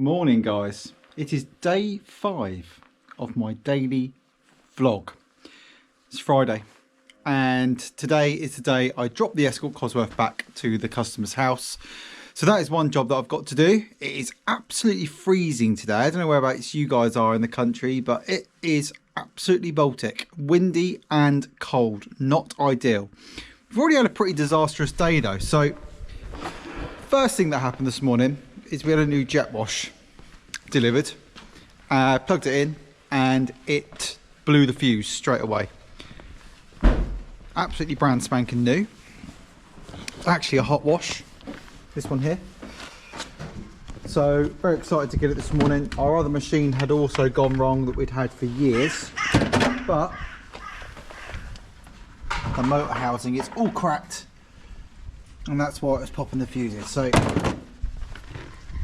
Morning guys, it is day 5 of my daily vlog. It's Friday and today is the day I drop the Escort Cosworth back to the customer's house. So that is one job that I've got to do. It is absolutely freezing today. I don't know whereabouts you guys are in the country, but it is absolutely Baltic, windy and cold, not ideal. We've already had a pretty disastrous day though. So first thing that happened this morning is we had a new jet wash delivered, plugged it in and it blew the fuse straight away. Absolutely brand spanking new. It's actually a hot wash, this one here. So very excited to get it this morning. Our other machine had also gone wrong that we'd had for years, but the motor housing is all cracked and that's why it was popping the fuses. So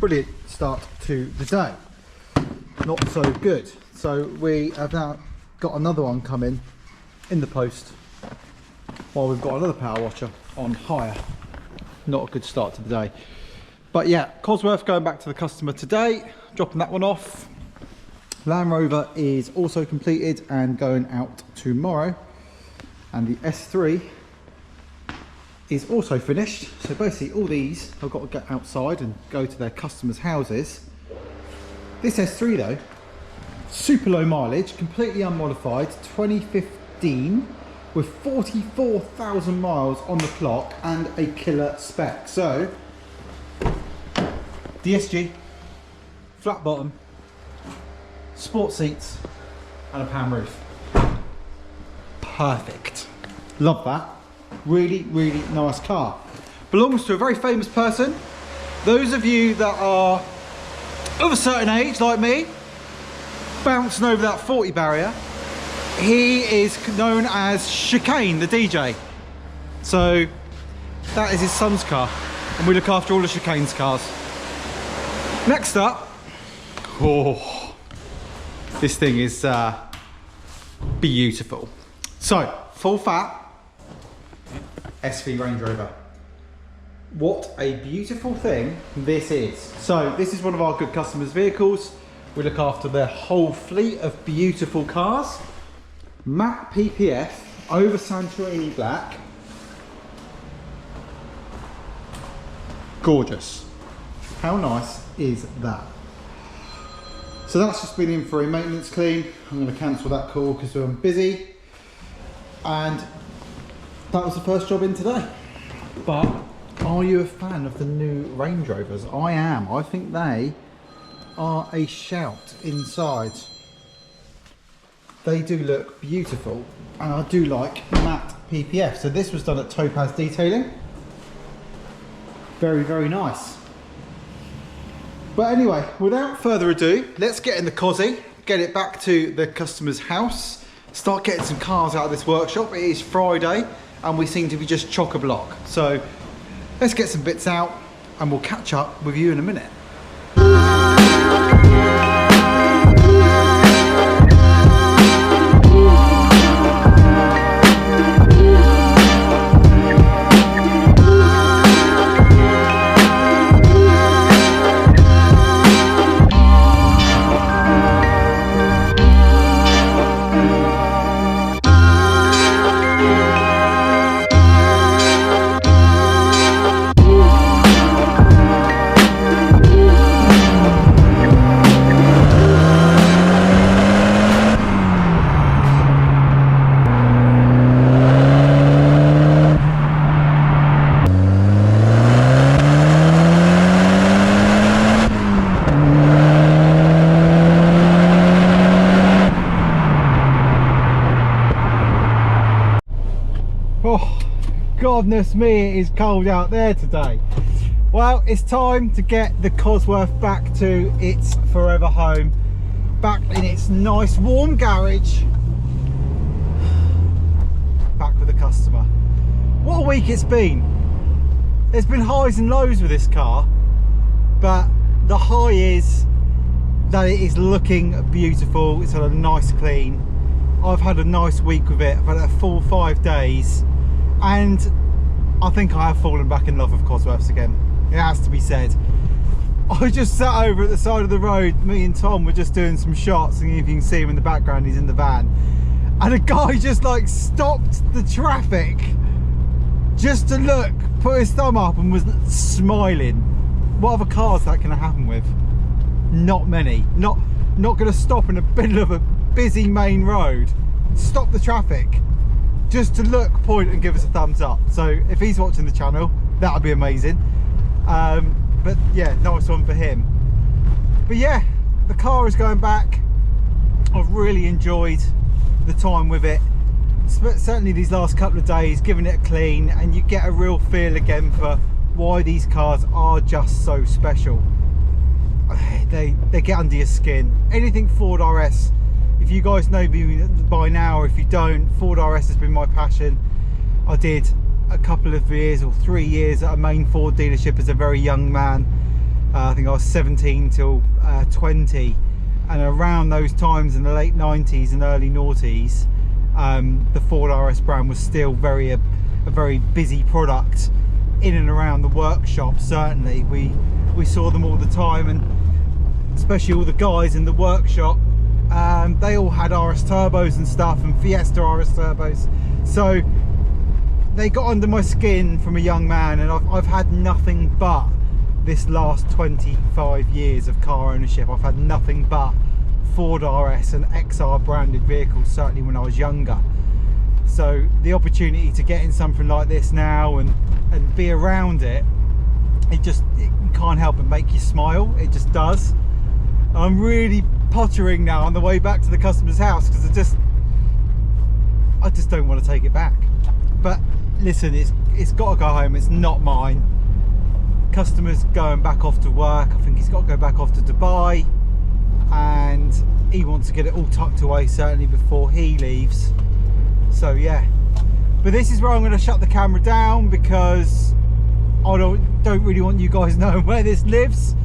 brilliant start to the day. Not so good. So we have now got another one coming in the post while we've got another power washer on hire. Not a good start to the day. But yeah, Cosworth going back to the customer today, dropping that one off. Land Rover is also completed and going out tomorrow. And the S3 is also finished. So basically all these I've got to get outside and go to their customers' houses. This S3 though, super low mileage, completely unmodified, 2015 with 44,000 miles on the clock and a killer spec. So DSG, flat bottom, sport seats and a pan roof. Perfect. Love that. Really nice car. Belongs to a very famous person. Those of you that are of a certain age like me, bouncing over that 40 barrier, he is known as Chicane the DJ. So that is his son's car and we look after all of Chicane's cars. Next up, oh, this thing is beautiful. So full fat SV Range Rover. What a beautiful thing this is. So this is one of our good customers' vehicles. We look after their whole fleet of beautiful cars. Matte PPF over Santorini black. Gorgeous. How nice is that? So that's just been in for a maintenance clean. I'm going to cancel that call because I'm busy. And that was the first job in today. But are you a fan of the new Range Rovers? I am. I think they are a shout inside. They do look beautiful and I do like matte PPF. So this was done at Topaz Detailing. Very nice. But anyway, without further ado, let's get in the Cossie, get it back to the customer's house, start getting some cars out of this workshop. It is Friday and we seem to be just chock-a-block. So let's get some bits out and we'll catch up with you in a minute. Oh, goodness me, it is cold out there today. Well, it's time to get the Cosworth back to its forever home, back in its nice warm garage, back with the customer. What a week it's been. There's been highs and lows with this car, but the high is that it is looking beautiful. It's had a nice clean. I've had a nice week with it. I've had a full 5 days and I think I have fallen back in love with Cosworths again. It has to be said. I just sat over at the side of the road. Me and Tom were just doing some shots, and if you can see him in the background, he's in the van. And a guy just like stopped the traffic just to look, put his thumb up and was smiling. What other cars that can happen with? Not many. Not going to stop in the middle of a busy main road, stop the traffic just to look, point and give us a thumbs up. So if he's watching the channel, that would be amazing. But yeah, nice one for him. But yeah, the car is going back. I've really enjoyed the time with it, certainly these last couple of days, giving it a clean, and you get a real feel again for why these cars are just so special. They get under your skin. Anything Ford RS, if you guys know me by now, or if you don't, Ford RS has been my passion. I did a couple of years or 3 years at a main Ford dealership as a very young man. I think I was 17 till 20, and around those times in the late 90s and early noughties, the Ford RS brand was still a very busy product in and around the workshop. Certainly we saw them all the time, and especially all the guys in the workshop, they all had RS turbos and stuff, and Fiesta RS turbos, so they got under my skin from a young man. And I've had nothing but, this last 25 years of car ownership, I've had nothing but Ford RS and XR branded vehicles, certainly when I was younger. So the opportunity to get in something like this now and be around it, it can't help but make you smile. It just does. I'm really pottering now on the way back to the customer's house because I just don't want to take it back. But listen, it's got to go home. It's not mine. Customer's going back off to work. I think he's got to go back off to Dubai, and he wants to get it all tucked away certainly before he leaves. So yeah, but this is where I'm going to shut the camera down because I don't really want you guys knowing where this lives.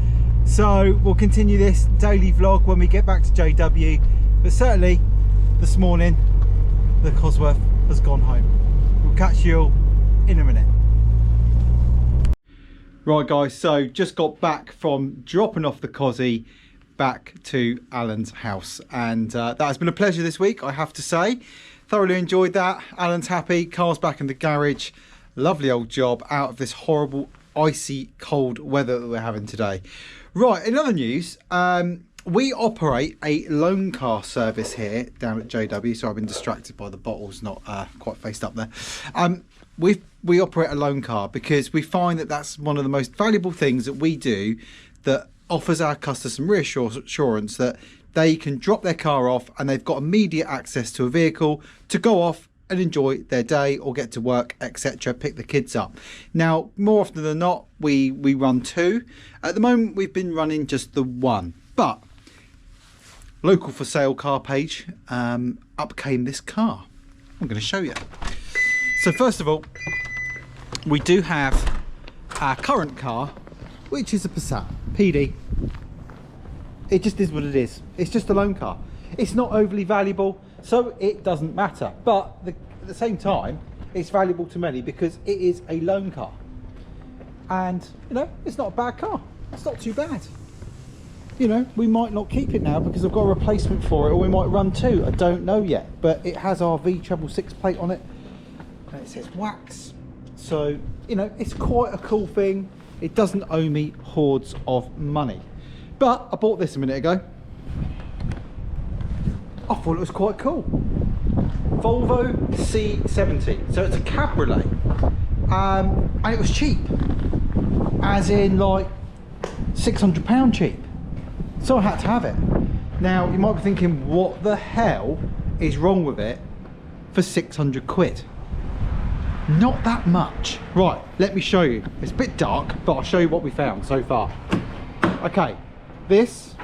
So we'll continue this daily vlog when we get back to JW. But certainly this morning the Cosworth has gone home. We'll catch you all in a minute. Right guys, so just got back from dropping off the Cossie back to Alan's house, and that has been a pleasure this week, I have to say. Thoroughly enjoyed that. Alan's happy, car's back in the garage. Lovely old job out of this horrible icy cold weather that we're having today. Right, in other news, we operate a loan car service here down at JW. So I've been distracted by the bottles not quite faced up there. We operate a loan car because we find that that's one of the most valuable things that we do, that offers our customers some reassurance that they can drop their car off and they've got immediate access to a vehicle to go off and enjoy their day or get to work, etc., pick the kids up. Now, more often than not, we run two. At the moment, we've been running just the one, but local for sale car page, up came this car. I'm going to show you. So first of all, we do have our current car, which is a Passat PD. It just is what it is. It's just a loan car. It's not overly valuable, so it doesn't matter. But at the same time, it's valuable to many because it is a loan car. And, you know, it's not a bad car. It's not too bad. You know, we might not keep it now because I've got a replacement for it, or we might run two. I don't know yet. But it has our V666 plate on it. And it says wax. So, you know, it's quite a cool thing. It doesn't owe me hordes of money. But I bought this a minute ago. I thought it was quite cool. Volvo C70. So it's a cabriolet. And it was cheap. As in like £600 cheap. So I had to have it. Now, you might be thinking, what the hell is wrong with it for 600 quid? Not that much. Right, let me show you. It's a bit dark, but I'll show you what we found so far. Okay, this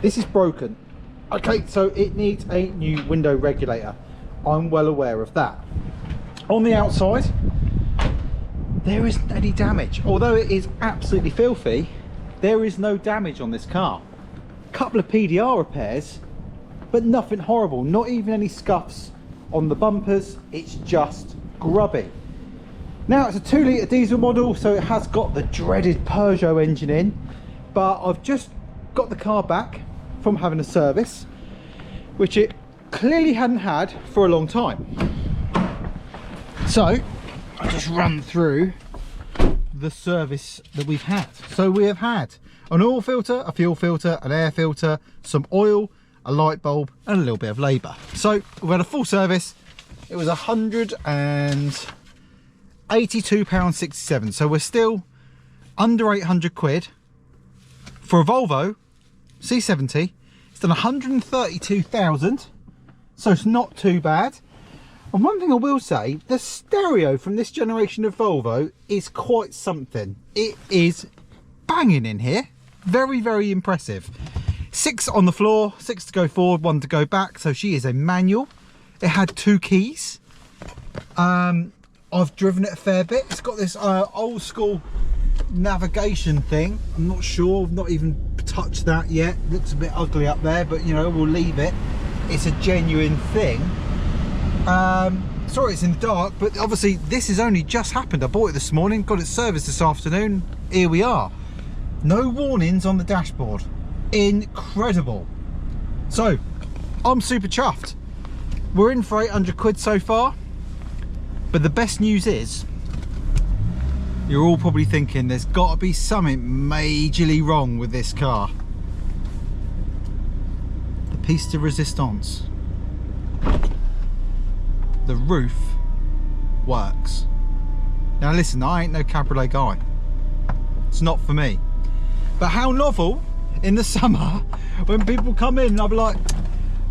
is broken. Okay, so it needs a new window regulator. I'm well aware of that. On the outside, there isn't any damage. Although it is absolutely filthy, there is no damage on this car. A couple of PDR repairs, but nothing horrible. Not even any scuffs on the bumpers. It's just grubby. Now it's a 2 litre diesel model, so it has got the dreaded Peugeot engine in, but I've just got the car back from having a service, which it clearly hadn't had for a long time. So I'll just run through the service that we've had. So we have had an oil filter, a fuel filter, an air filter, some oil, a light bulb and a little bit of labour. So we had a full service. It was £182.67, so we're still under 800 quid for a Volvo C70. It's done 132,000, so it's not too bad. And one thing I will say, the stereo from this generation of Volvo is quite something. It is banging in here. Very, very impressive. 6 on the floor, 6 to go forward, 1 to go back. So she is a manual. It had 2 keys. I've driven it a fair bit. It's got this old school navigation thing. I'm not sure, I've not even touched that yet. Looks a bit ugly up there, but you know, we'll leave it. It's a genuine thing. Sorry it's in the dark, but obviously this has only just happened. I bought it this morning, got it serviced this afternoon. Here we are. No warnings on the dashboard. Incredible. So I'm super chuffed. We're in for 800 quid so far, but the best news is you're all probably thinking there's got to be something majorly wrong with this car. The piece de resistance, the roof works. Now listen, I ain't no cabriolet guy, it's not for me, but how novel in the summer when people come in and I'll be like,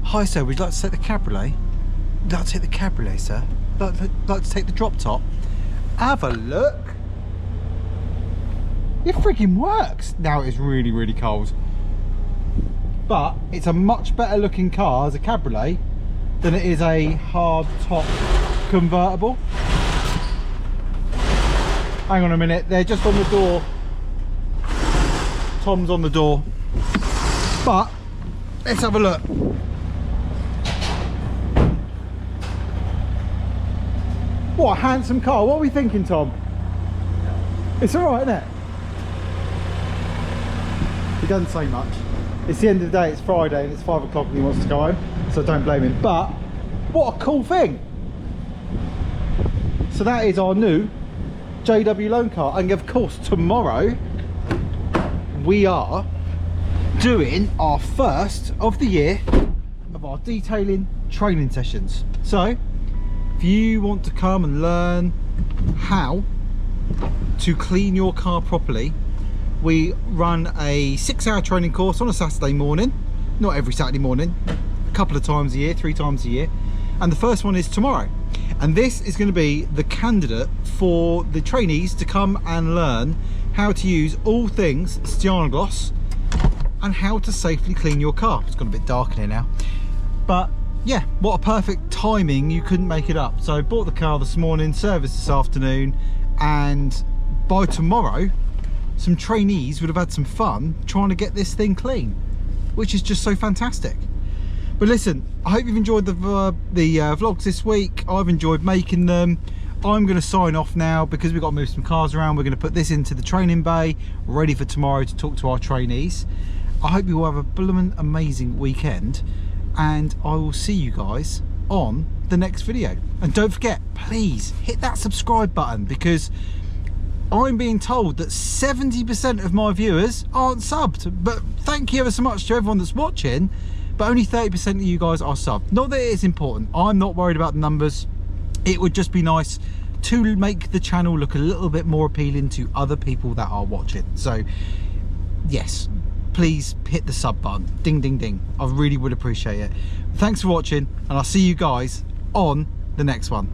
hi sir, would you like to take the cabriolet? Would you like to take the cabriolet, sir? Like to take the drop top? Have a look. It freaking works. Now it's really, really cold, but it's a much better looking car as a cabriolet than it is a hard top convertible. Hang on a minute, they're just on the door. Tom's on the door, but let's have a look. What a handsome car. What are we thinking, Tom? It's all right, isn't it? He doesn't say much. It's the end of the day, it's Friday and it's 5 o'clock and he wants to go home, so don't blame him. But what a cool thing. So that is our new JW loan car, and of course tomorrow we are doing our first of the year of our detailing training sessions. So if you want to come and learn how to clean your car properly, we run a 6-hour training course on a Saturday morning. Not every Saturday morning, a couple of times a year, 3 times a year. And the first one is tomorrow. And this is going to be the candidate for the trainees to come and learn how to use all things Stjarnagloss and how to safely clean your car. It's got a bit dark in here now. But yeah, what a perfect timing, you couldn't make it up. So I bought the car this morning, serviced this afternoon, and by tomorrow some trainees would have had some fun trying to get this thing clean, which is just so fantastic. But listen, I hope you've enjoyed the vlogs this week. I've enjoyed making them. I'm going to sign off now because we've got to move some cars around. We're going to put this into the training bay, ready for tomorrow to talk to our trainees. I hope you all have a blooming amazing weekend, and I will see you guys on the next video. And don't forget, please hit that subscribe button, because I'm being told that 70% of my viewers aren't subbed. But thank you ever so much to everyone that's watching, but only 30% of you guys are subbed. Not that it is important, I'm not worried about the numbers. It would just be nice to make the channel look a little bit more appealing to other people that are watching. So yes, please hit the sub button, ding ding ding. I really would appreciate it. Thanks for watching, and I'll see you guys on the next one.